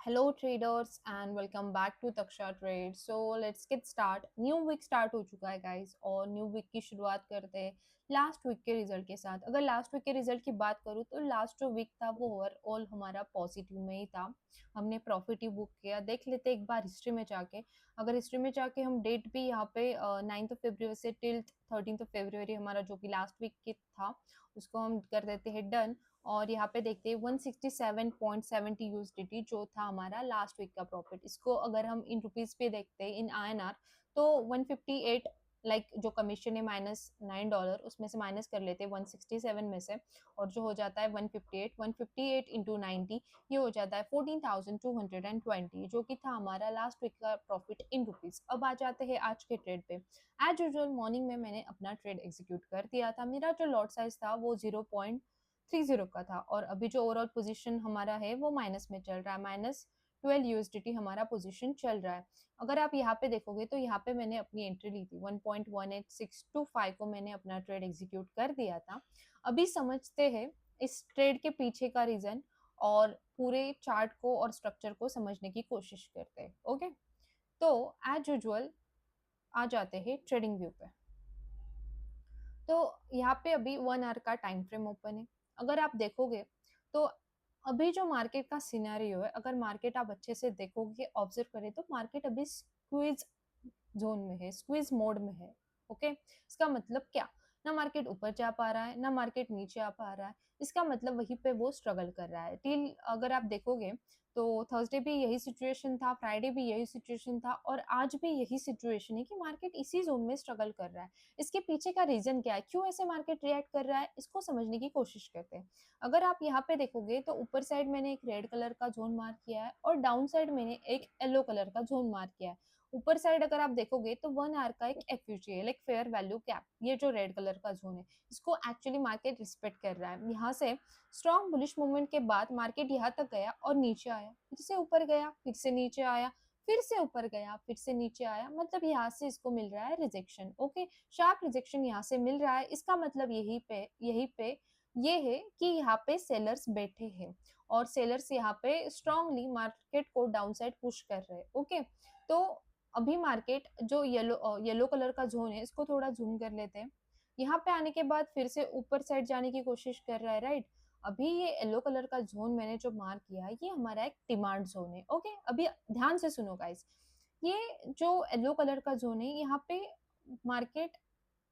Hello traders and welcome back to Taksha trade. So let's get start. New week start हो चुका है guys, और new week की शुरुआत करते हैं लास्ट वीक के रिजल्ट के साथ। अगर लास्ट वीक के रिजल्ट की बात करूँ तो लास्ट जो वीक था वो ओवरऑल हमारा पॉजिटिव में ही था। हमने प्रॉफिट ही बुक किया। देख लेते एक बार हिस्ट्री में जाके। अगर हिस्ट्री में जाके हम डेट भी यहाँ पे 9th ऑफ फरवरी से टिल 13th ऑफ फरवरी हमारा जो कि लास्ट वीक की था उसको हम कर देते हैं डन। और यहाँ पे देखते हैं 167.70 यूएसडीटी जो था हमारा लास्ट वीक का प्रॉफिट। इसको अगर हम इन रुपीज पे देखते हैं इन आईएनआर तो 158, लाइक जो कमीशन है -$9 उसमें से माइनस कर लेते हैं 167 में से, और जो हो जाता है 158 इंटू 90 ये हो जाता है 14,220 जो कि था हमारा लास्ट वीक का प्रॉफिट इन रुपीज। अब आ जाते हैं आज के ट्रेड पे। एज यूजुअल मॉर्निंग में मैंने अपना ट्रेड एग्जीक्यूट कर दिया था। मेरा जो लॉट साइज था वो 0.30 का था, और अभी जो ओवरऑल पोजीशन हमारा है वो माइनस में चल रहा है। -12 यूएसडीटी हमारा पोजीशन चल रहा है। अगर आप यहाँ पे देखोगे तो यहाँ पे मैंने अपनी एंट्री ली थी 1.18625 को मैंने अपना ट्रेड एग्जीक्यूट कर दिया था। अभी समझते हैं इस ट्रेड के पीछे का रीजन, और पूरे चार्ट को और स्ट्रक्चर को समझने की कोशिश करते हैं। ओके, तो एज यूजुअल आ जाते हैं ट्रेडिंग व्यू पे। तो यहाँ पे अभी 1 आवर का टाइम फ्रेम ओपन है। अगर आप देखोगे तो अभी जो मार्केट का सिनेरियो है, अगर मार्केट आप अच्छे से देखोगे ऑब्जर्व करें तो मार्केट अभी स्क्वीज जोन में है, स्क्वीज मोड में है। ओके, इसका मतलब क्या? ना मार्केट ऊपर जा पा रहा है ना मार्केट नीचे आ पा रहा है। इसका मतलब वहीं पे वो स्ट्रगल कर रहा है टिल। अगर आप देखोगे तो थर्सडे भी यही सिचुएशन था, फ्राइडे भी यही सिचुएशन था, और आज भी यही सिचुएशन है कि मार्केट इसी जोन में स्ट्रगल कर रहा है। इसके पीछे का रीजन क्या है, क्यों ऐसे मार्केट रिएक्ट कर रहा है, इसको समझने की कोशिश करते हैं। अगर आप यहाँ पे देखोगे तो ऊपर साइड मैंने एक रेड कलर का जोन मार्क किया है और डाउन साइड मैंने एक येलो कलर का जोन मार्क किया है। ऊपर साइड अगर आप देखोगे तो 1 आवर का एक एफयूजी है, लाइक फेयर वैल्यू कैप। ये जो रेड कलर का जोन है इसको एक्चुअली मार्केट रिस्पेक्ट कर रहा है। यहाँ से स्ट्रॉन्ग बुलिश मूवमेंट के बाद मार्केट यहाँ तक गया और नीचे आया, फिर से ऊपर गया, फिर से नीचे आया, फिर से ऊपर गया, फिर से नीचे आया। मतलब यहाँ से इसको मिल रहा है रिजेक्शन। ओके, शार्प रिजेक्शन यहाँ से मिल रहा है। इसका मतलब यही पे ये है कि यहाँ पे सेलर्स बैठे हैं, और सेलर्स यहाँ पे स्ट्रांगली मार्केट को डाउन साइड पुश कर रहे हैं। ओके, तो अभी मार्केट जो येलो कलर का जोन है इसको थोड़ा जूम कर लेते हैं। यहाँ पे आने के बाद फिर से ऊपर साइड जाने की कोशिश कर रहा है, राइट। अभी ये येलो कलर का जोन मैंने जो मार्क किया है ये हमारा एक डिमांड जोन है। ओके, अभी ध्यान से सुनो गाइस। ये जो येलो कलर का जोन है यहाँ पे मार्केट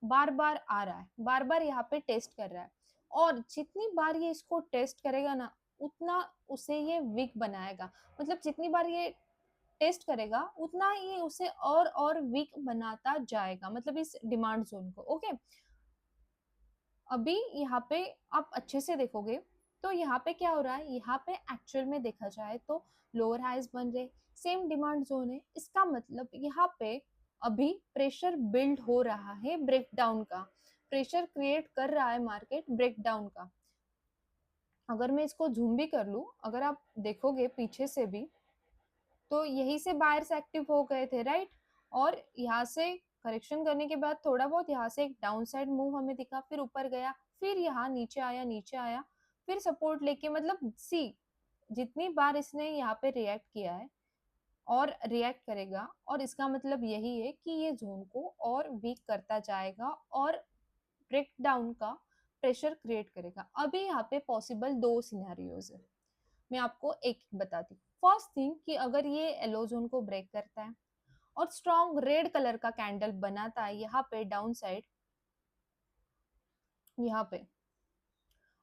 बार बार आ रहा है, बार बार यहाँ पे टेस्ट कर रहा है, और जितनी बार ये इसको टेस्ट करेगा ना उतना उसे ये वीक बनाएगा। मतलब जितनी बार ये टेस्ट करेगा उतना ये उसे और वीक बनाता जाएगा, मतलब इस डिमांड जोन को। ओके, अभी यहाँ पे आप अच्छे से देखोगे तो यहाँ पे क्या हो रहा है, यहाँ पे एक्चुअल में देखा जाए तो लोअर हाइज बन रहे, सेम डिमांड जोन है। इसका मतलब यहाँ पे अभी प्रेशर बिल्ड हो रहा है, ब्रेकडाउन का प्रेशर क्रिएट कर रहा है मार्केट ब्रेकडाउन का। अगर मैं इसको जूम भी कर लूं, अगर आप देखोगे पीछे से भी तो यही से बायर्स एक्टिव हो गए थे, राइट। और यहाँ से करेक्शन करने के बाद थोड़ा बहुत यहाँ से एक डाउन साइड मूव हमें दिखा, फिर ऊपर गया, फिर यहाँ नीचे आया, फिर सपोर्ट लेके, मतलब सी जितनी बार इसने यहाँ पे रिएक्ट किया है और रिएक्ट करेगा, और इसका मतलब यही है कि ये जोन को और वीक करता जाएगा और ब्रेक डाउन का प्रेशर क्रिएट करेगा। अभी यहाँ पे पॉसिबल दो सिनेरियोज है, मैं आपको एक एक बताती हूँ। फर्स्ट थिंग कि अगर ये येलो जोन को ब्रेक करता है और स्ट्रॉन्ग रेड कलर का कैंडल बनाता है यहाँ पे डाउन साइड, यहाँ पे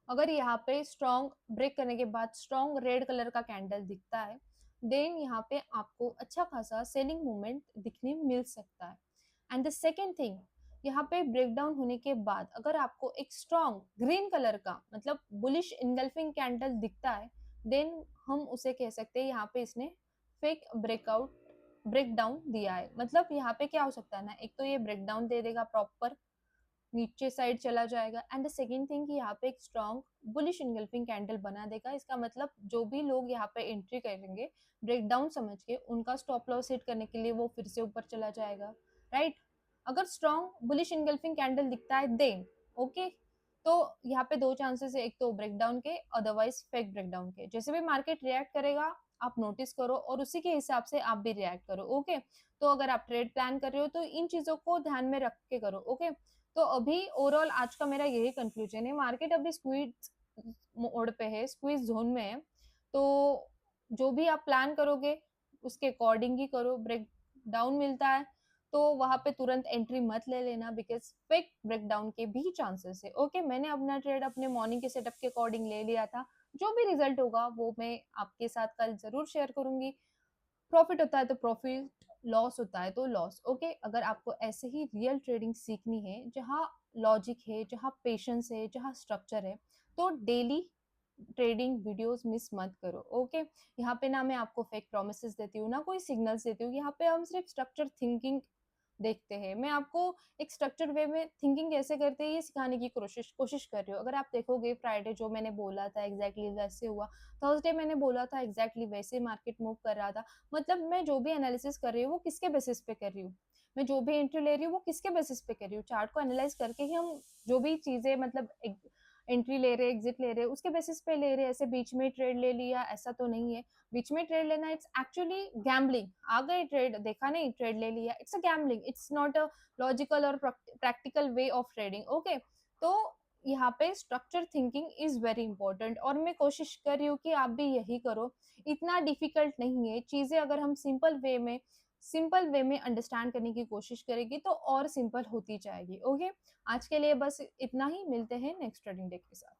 अगर यहाँ पे स्ट्रॉन्ग ब्रेक करने के बाद स्ट्रॉन्ग रेड कलर का कैंडल दिखता है, देन यहाँ पे आपको अच्छा खासा सेलिंग मूवमेंट दिखने मिल सकता है। एंड द सेकेंड थिंग, यहाँ पे ब्रेकडाउन होने के बाद अगर आपको एक स्ट्रॉन्ग ग्रीन कलर का मतलब बुलिश इनगल्फिंग कैंडल दिखता है, देन हम उसे कह सकते हैं यहाँ पे इसने फेक ब्रेकडाउन दिया है। मतलब यहाँ पे क्या हो सकता है ना, एक तो ये ब्रेकडाउन दे देगा, प्रॉपर नीचे साइड चला जाएगा, एंड द सेकेंड थिंग कि यहाँ पे एक स्ट्रॉन्ग बुलिश इनगल्फिंग कैंडल बना देगा। इसका मतलब जो भी लोग यहाँ पे एंट्री करेंगे ब्रेकडाउन समझ के, उनका स्टॉप लॉस हिट करने के लिए वो फिर से ऊपर चला जाएगा, राइट। अगर स्ट्रॉन्ग बुलिश इनगल्फिंग कैंडल दिखता है देन ओके, तो यहाँ पे 2 चांसेस है, एक तो ब्रेकडाउन के, अदरवाइज़ फेक ब्रेकडाउन के। जैसे भी मार्केट रिएक्ट करेगा, आप नोटिस करो और उसी के हिसाब से आप भी रिएक्ट करो, ओके? तो अगर आप ट्रेड प्लान कर रहे हो, तो इन चीज़ों को ध्यान में रख के करो, ओके? तो अभी ओवरऑल आज का मेरा यही कंक्लूजन है, मार्केट अभी स्क्वीज़ मोड पे है, स्क्वीज़ ज़ोन में है। तो जो भी आप प्लान करोगे, उसके अकॉर्डिंग ही करो। ब्रेकडाउन मिलता है, तो वहाँ पे तुरंत एंट्री मत ले लेना, बिकॉज़ फेक ब्रेकडाउन के भी चांसेस है। ओके, मैंने अपना ट्रेड अपने मॉर्निंग के सेटअप के अकॉर्डिंग ले लिया था। जो भी रिजल्ट होगा वो मैं आपके साथ कल ज़रूर शेयर करूँगी। प्रॉफिट होता है तो प्रॉफिट, लॉस होता है तो लॉस। ओके, अगर आपको ऐसे ही रियल ट्रेडिंग सीखनी है, जहाँ लॉजिक है, जहाँ पेशेंस है, जहाँ स्ट्रक्चर है, तो डेली ट्रेडिंग वीडियोस मिस मत करो। ओके, यहाँ पे ना मैं आपको फेक प्रोमिसेस देती हूँ, ना कोई सिग्नल्स देती हूँ। यहाँ पे हम सिर्फ स्ट्रक्चर थिंकिंग देखते हैं। मैं आपको एक स्ट्रक्चर्ड वे में थिंकिंग कैसे करते हैं ये सिखाने की कोशिश कोशिश कर रही हूँ। अगर आप देखोगे, फ्राइडे जो मैंने बोला था एग्जैक्टली वैसे हुआ। थर्सडे मैंने बोला था एग्जैक्टली वैसे मार्केट मूव कर रहा था। मतलब मैं जो भी एनालिसिस कर रही हूँ वो किसके बेसिस पे कर रही हूँ, मैं जो भी एंट्री ले रही हूँ वो किसके बेसिस पे कर रही हूँ। चार्ट को एनालाइज करके ही हम जो भी चीजें मतलब एंट्री ले रहे हैं, एग्जिट ले रहे हैं, उसके बेसिस पे ले रहे हैं। ऐसे बीच में ट्रेड ले लिया ऐसा तो नहीं है। बीच में ट्रेड लेना इट्स एक्चुअली गैम्बलिंग। आ गए ट्रेड देखा नहीं, ट्रेड ले लिया, it's a gambling, it's not a logical और practical way of trading. Okay, तो यहाँ पे structure thinking is very important और मैं कोशिश कर रही हूँ कि आप भी यही करो। इतना डिफिकल्ट नहीं है चीजें, अगर हम सिंपल वे में अंडरस्टैंड करने की कोशिश करेगी तो और सिंपल होती जाएगी। ओके, आज के लिए बस इतना ही, मिलते हैं नेक्स्ट ट्रेडिंग डे के साथ।